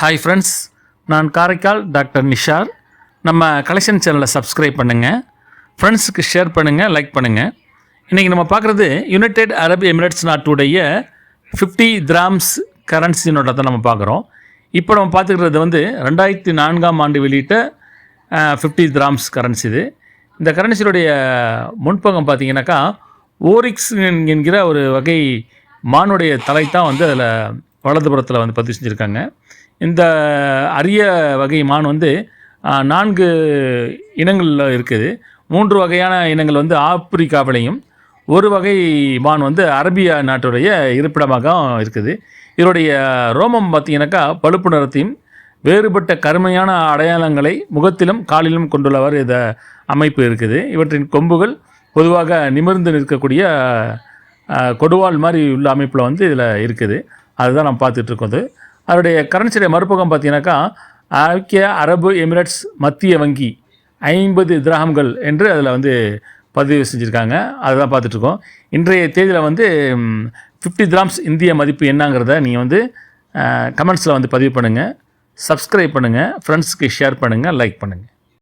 Hi friends, நான் Karaikal doctor Nishar. நம்ம collection சேனலை சப்ஸ்கிரைப் பண்ணுங்கள், ஃப்ரெண்ட்ஸுக்கு ஷேர் பண்ணுங்கள், லைக் பண்ணுங்கள். இன்றைக்கி நம்ம பார்க்குறது யுனைடெட் அரப் எமிரேட்ஸ் நாட்டுடைய 50 கிராம்ஸ் கரன்சி நோட்டை தான் நம்ம பார்க்குறோம். இப்போ நம்ம பார்த்துக்கிறது 2004 வெளியிட்ட 50 கிராம்ஸ் கரன்சி. இந்த கரன்சியுடைய முன்பக்கம் பார்த்தீங்கன்னாக்கா ஓரிக்ஸ் என்கிற ஒரு வகை மானுடைய தலை தான் அதில் வலதுபுறத்தில் பதிவு செஞ்சுருக்காங்க. இந்த அரிய வகை மான் 4 இனங்களில் இருக்குது. 3 வகையான இனங்கள் ஆப்பிரிக்காவிலையும், ஒரு வகை மான் அரேபியா நாட்டுடைய இருப்பிடமாக இருக்குது. இதனுடைய ரோமம் பார்த்திங்கனாக்கா பழுப்பு நிறத்தையும் வேறுபட்ட கருமையான அடையாளங்களை முகத்திலும் காலிலும் கொண்டுள்ளவர் இந்த அமைப்பு இருக்குது. இவற்றின் கொம்புகள் பொதுவாக நிமிர்ந்து நிற்கக்கூடிய கொடுவாள் மாதிரி உள்ள அமைப்பில் இதில் இருக்குது. அதுதான் நம்ம பார்த்துட்ருக்கோம். அதனுடைய கரன்சியுடைய மறுபக்கம் பார்த்தீங்கன்னாக்கா ஐக்கிய அரபு எமிரேட்ஸ் மத்திய வங்கி 50 திரஹம்கள் என்று அதில் பதிவு செஞ்சுருக்காங்க. அதுதான் பார்த்துட்ருக்கோம். இன்றைய தேதியில் 50 கிராம்ஸ் இந்திய மதிப்பு என்னங்கிறத நீங்கள் கமெண்ட்ஸில் பதிவு பண்ணுங்கள், சப்ஸ்கிரைப் பண்ணுங்கள், ஃப்ரெண்ட்ஸுக்கு ஷேர் பண்ணுங்கள், லைக் பண்ணுங்கள்.